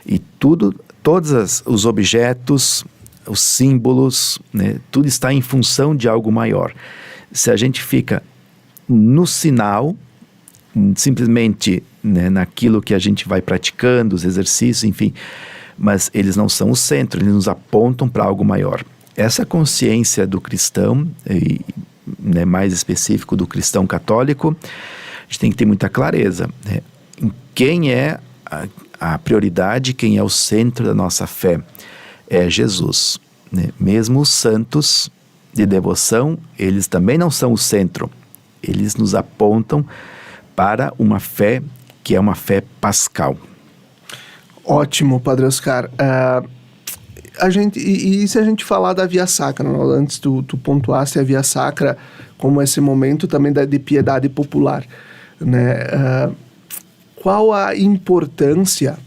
[SPEAKER 2] e todos os objetos, os símbolos, né, tudo está em função de algo maior. Se a gente fica no sinal, simplesmente, né, naquilo que a gente vai praticando, os exercícios, enfim, mas eles não são o centro, eles nos apontam para algo maior. Essa consciência do cristão, e, né, mais específico do cristão católico, a gente tem que ter muita clareza, né, em quem é a prioridade, quem é o centro da nossa fé. É Jesus, né? Mesmo os santos de devoção, eles também não são o centro. Eles nos apontam para uma fé que é uma fé pascal.
[SPEAKER 1] Ótimo, Padre Oscar. E se a gente falar da Via Sacra, né? Antes tu pontuaste a Via Sacra como esse momento também de piedade popular, né? Qual a importância,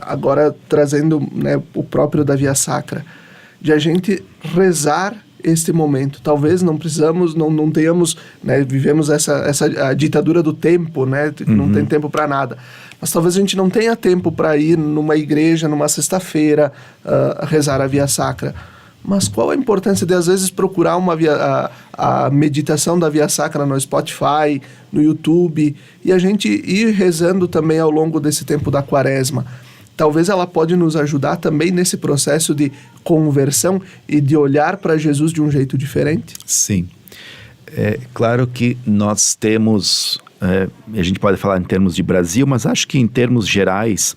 [SPEAKER 1] agora trazendo, né, o próprio da Via Sacra, de a gente rezar este momento? Talvez não precisamos, não tenhamos, né, vivemos a ditadura do tempo, né, não tem tempo para nada, mas talvez a gente não tenha tempo para ir numa igreja, numa sexta-feira, rezar a Via Sacra. Mas qual a importância de, às vezes, procurar a meditação da Via Sacra no Spotify, no YouTube, e a gente ir rezando também ao longo desse tempo da Quaresma? Talvez ela pode nos ajudar também nesse processo de conversão e de olhar para Jesus de um jeito diferente?
[SPEAKER 2] Sim. É claro que nós temos, a gente pode falar em termos de Brasil, mas acho que em termos gerais,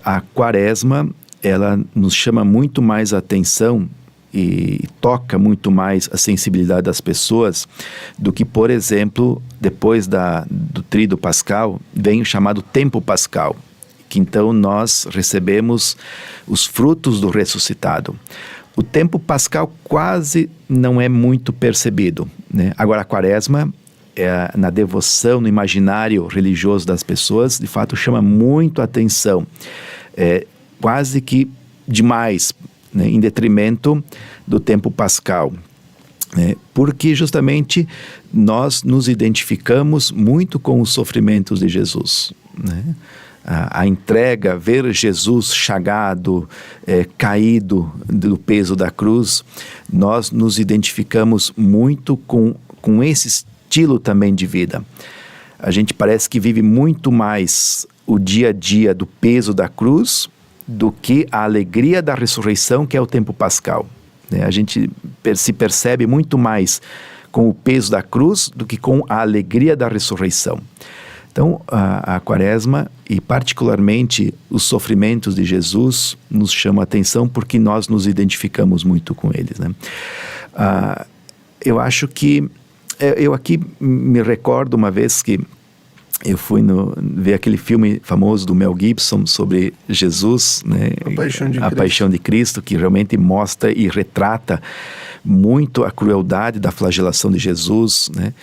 [SPEAKER 2] a Quaresma, ela nos chama muito mais a atenção e toca muito mais a sensibilidade das pessoas do que, por exemplo, depois do Tríduo Pascal, vem o chamado Tempo Pascal, que então nós recebemos os frutos do ressuscitado. O Tempo Pascal quase não é muito percebido, né? Agora, a Quaresma, na devoção, no imaginário religioso das pessoas, de fato chama muito a atenção. Quase que demais, né, em detrimento do tempo pascal, né, porque justamente nós nos identificamos muito com os sofrimentos de Jesus, né? A entrega, ver Jesus chagado, caído do peso da cruz, nós nos identificamos muito com esse estilo também de vida. A gente parece que vive muito mais o dia a dia do peso da cruz do que a alegria da ressurreição, que é o tempo pascal, né? A gente se percebe muito mais com o peso da cruz do que com a alegria da ressurreição. Então, a Quaresma, e particularmente os sofrimentos de Jesus, nos chama a atenção porque nós nos identificamos muito com eles, né? Eu acho que... Eu aqui me recordo uma vez que eu fui ver aquele filme famoso do Mel Gibson sobre Jesus, né? A Paixão de Cristo, que realmente mostra e retrata muito a crueldade da flagelação de Jesus, né?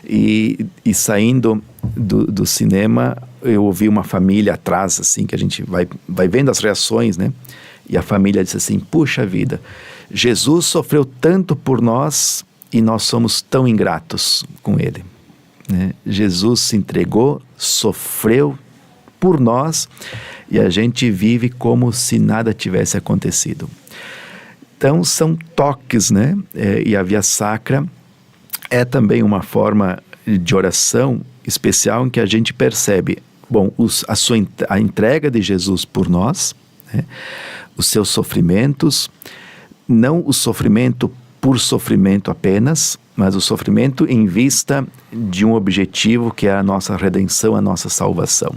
[SPEAKER 2] E saindo do cinema, eu ouvi uma família atrás, assim, que a gente vai vendo as reações, né? E a família disse assim: puxa vida, Jesus sofreu tanto por nós e nós somos tão ingratos com ele, né? Jesus se entregou, sofreu por nós e a gente vive como se nada tivesse acontecido. Então são toques, né? E a Via Sacra é também uma forma de oração especial em que a gente percebe, bom, a entrega de Jesus por nós, né? Os seus sofrimentos, não o sofrimento por sofrimento apenas, mas o sofrimento em vista de um objetivo que é a nossa redenção, a nossa salvação.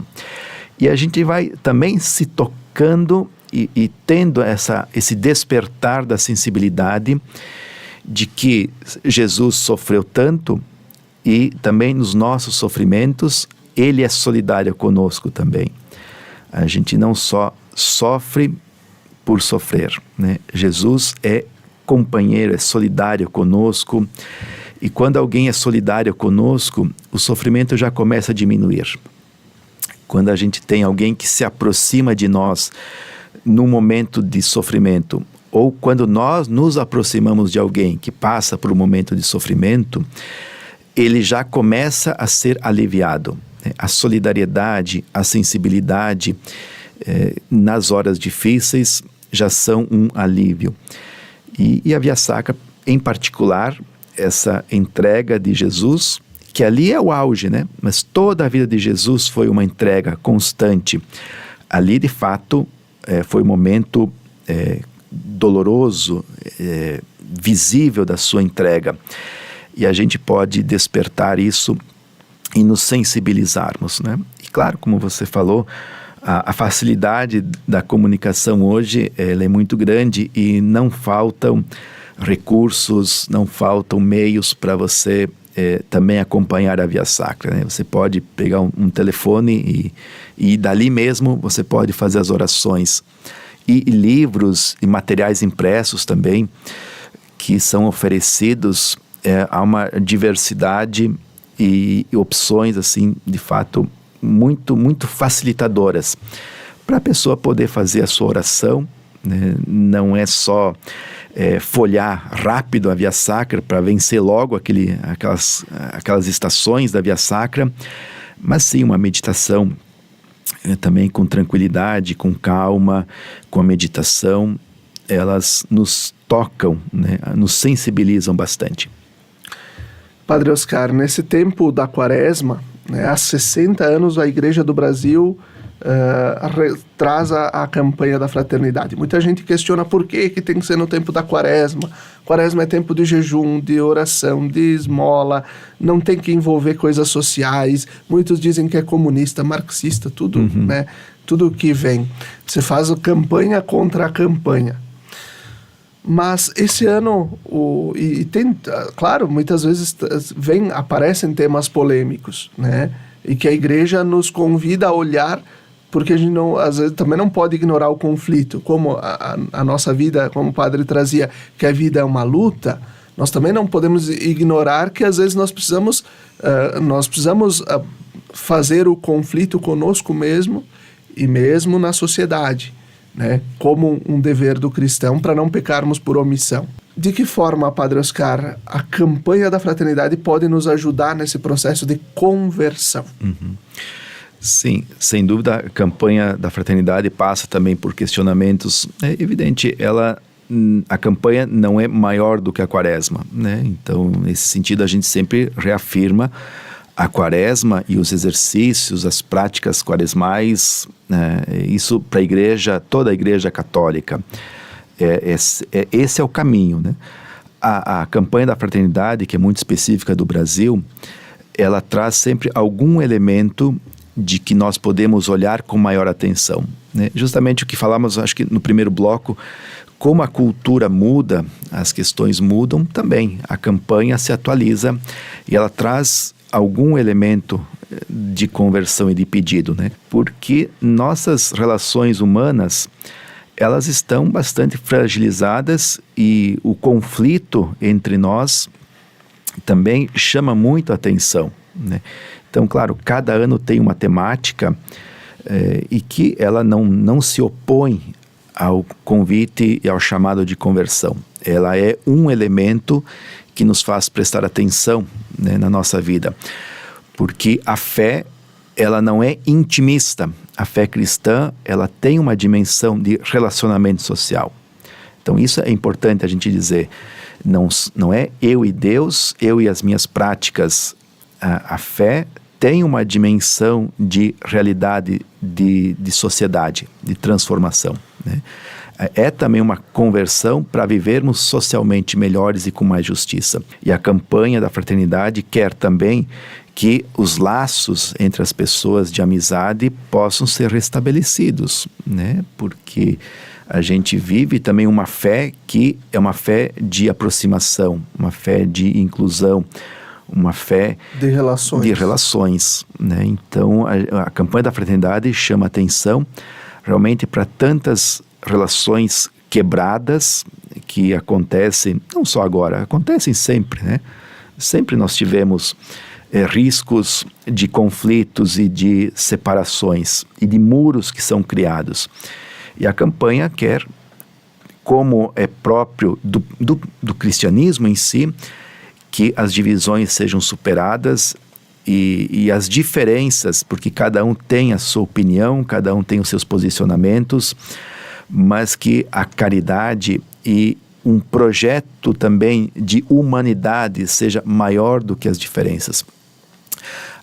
[SPEAKER 2] E a gente vai também se tocando e tendo esse despertar da sensibilidade de que Jesus sofreu tanto e também nos nossos sofrimentos Ele é solidário conosco também. A gente não só sofre por sofrer, né? Jesus é companheiro, é solidário conosco, e quando alguém é solidário conosco, o sofrimento já começa a diminuir. Quando a gente tem alguém que se aproxima de nós num momento de sofrimento, ou quando nós nos aproximamos de alguém que passa por um momento de sofrimento, ele já começa a ser aliviado, né? A solidariedade, a sensibilidade nas horas difíceis já são um alívio. E a Via Sacra, em particular, essa entrega de Jesus, que ali é o auge, né? Mas toda a vida de Jesus foi uma entrega constante. Ali, de fato, foi um momento doloroso, visível da sua entrega. E a gente pode despertar isso e nos sensibilizarmos, né? E claro, como você falou, a facilidade da comunicação hoje ela é muito grande e não faltam recursos, não faltam meios para você também acompanhar a Via Sacra, né? Você pode pegar um telefone e dali mesmo você pode fazer as orações. E livros e materiais impressos também que são oferecidos, há uma diversidade e opções assim, de fato, muito, muito facilitadoras para a pessoa poder fazer a sua oração, né? Não é só folhear rápido a Via Sacra para vencer logo aquelas estações da Via Sacra, mas sim uma meditação também com tranquilidade, com calma, com a meditação, elas nos tocam, né? Nos sensibilizam bastante.
[SPEAKER 1] Padre Oscar, nesse tempo da Quaresma, né, há 60 anos a Igreja do Brasil traz a campanha da fraternidade. Muita gente questiona por que tem que ser no tempo da Quaresma. Quaresma é tempo de jejum, de oração, de esmola, não tem que envolver coisas sociais. Muitos dizem que é comunista, marxista, tudo, né? Tudo que vem. Você faz a campanha contra a campanha. Mas esse ano, tem, claro, muitas vezes aparecem temas polêmicos, né? E que a igreja nos convida a olhar, porque a gente às vezes também não pode ignorar o conflito, como a nossa vida, como o padre trazia, que a vida é uma luta. Nós também não podemos ignorar que às vezes nós precisamos fazer o conflito conosco mesmo e mesmo na sociedade, né? Como um dever do cristão para não pecarmos por omissão. De que forma, Padre Oscar, a campanha da fraternidade pode nos ajudar nesse processo de conversão?
[SPEAKER 2] Sim, sem dúvida a campanha da fraternidade passa também por questionamentos. É evidente, a campanha não é maior do que a Quaresma, né? Então, nesse sentido, a gente sempre reafirma a Quaresma e os exercícios, as práticas quaresmais, né? Isso para a igreja, toda a igreja católica. Esse é o caminho, né? A campanha da fraternidade, que é muito específica do Brasil, ela traz sempre algum elemento de que nós podemos olhar com maior atenção, né? Justamente o que falamos, acho que no primeiro bloco, como a cultura muda, as questões mudam também. A campanha se atualiza e ela traz algum elemento de conversão e de pedido, né? Porque nossas relações humanas, elas estão bastante fragilizadas e o conflito entre nós também chama muito a atenção, né? Então, claro, cada ano tem uma temática e que ela não se opõe ao convite e ao chamado de conversão. Ela é um elemento que nos faz prestar atenção, né, na nossa vida. Porque a fé, ela não é intimista. a fé cristã, ela tem uma dimensão de relacionamento social. Então isso é importante a gente dizer. Não é eu e Deus, eu e as minhas práticas. A fé tem uma dimensão de realidade de sociedade, de transformação, né? É também uma conversão para vivermos socialmente melhores e com mais justiça. E a campanha da fraternidade quer também que os laços entre as pessoas de amizade possam ser restabelecidos, né? Porque a gente vive também uma fé que é uma fé de aproximação, uma fé de inclusão, uma fé de relações, né? Então, a campanha da fraternidade chama atenção realmente para tantas relações quebradas que acontecem, não só agora, acontecem sempre, né? Sempre nós tivemos riscos de conflitos e de separações e de muros que são criados. E a campanha quer, como é próprio do cristianismo em si, que as divisões sejam superadas e as diferenças, porque cada um tem a sua opinião, cada um tem os seus posicionamentos, mas que a caridade e um projeto também de humanidade seja maior do que as diferenças.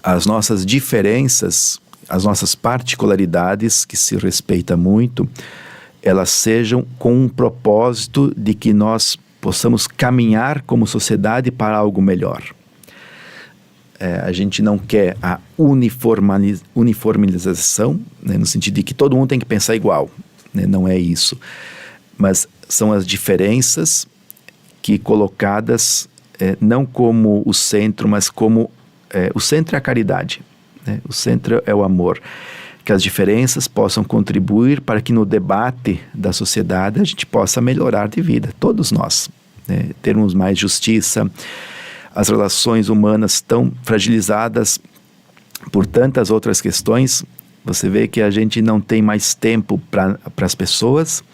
[SPEAKER 2] As nossas diferenças, as nossas particularidades, que se respeita muito, elas sejam com um propósito de que nós possamos caminhar como sociedade para algo melhor. A gente não quer a uniformização, né, no sentido de que todo mundo tem que pensar igual, né, não é isso. Mas são as diferenças que colocadas não como o centro, mas como o centro é a caridade, né? O centro é o amor. Que as diferenças possam contribuir para que no debate da sociedade a gente possa melhorar de vida, todos nós, né? Termos mais justiça. As relações humanas tão fragilizadas por tantas outras questões, você vê que a gente não tem mais tempo para as pessoas.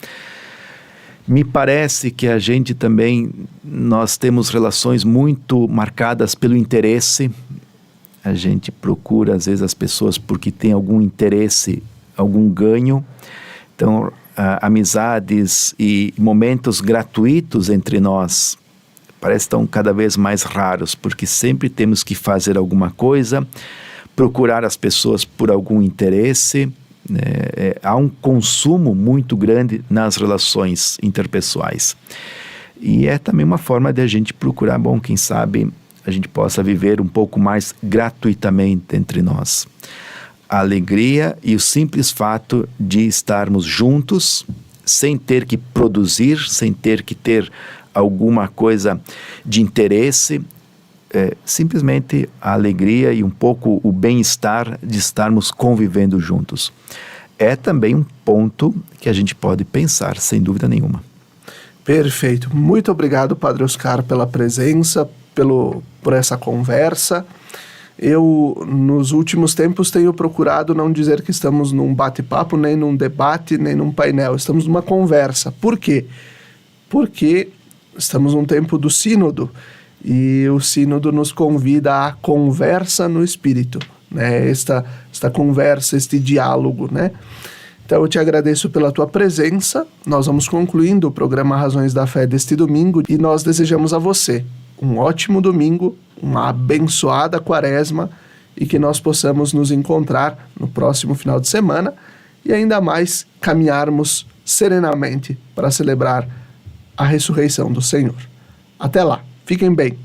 [SPEAKER 2] Me parece que a gente também, nós temos relações muito marcadas pelo interesse. A gente procura, às vezes, as pessoas porque tem algum interesse, algum ganho. Então, amizades e momentos gratuitos entre nós parece que estão cada vez mais raros, porque sempre temos que fazer alguma coisa, procurar as pessoas por algum interesse. Há um consumo muito grande nas relações interpessoais. E é também uma forma de a gente procurar, quem sabe a gente possa viver um pouco mais gratuitamente entre nós. A alegria e o simples fato de estarmos juntos, sem ter que produzir, sem ter que ter alguma coisa de interesse, simplesmente a alegria e um pouco o bem-estar de estarmos convivendo juntos. É também um ponto que a gente pode pensar, sem dúvida nenhuma.
[SPEAKER 1] Perfeito. Muito obrigado, Padre Oscar, pela presença, por essa conversa. Eu, nos últimos tempos, tenho procurado não dizer que estamos num bate-papo, nem num debate, nem num painel. Estamos numa conversa. Por quê? Porque estamos num tempo do sínodo, e o sínodo nos convida à conversa no Espírito, né? Esta conversa, este diálogo, né? Então eu te agradeço pela tua presença. Nós vamos concluindo o programa Razões da Fé deste domingo e nós desejamos a você um ótimo domingo, uma abençoada quaresma e que nós possamos nos encontrar no próximo final de semana e ainda mais caminharmos serenamente para celebrar a ressurreição do Senhor. Até lá, fiquem bem.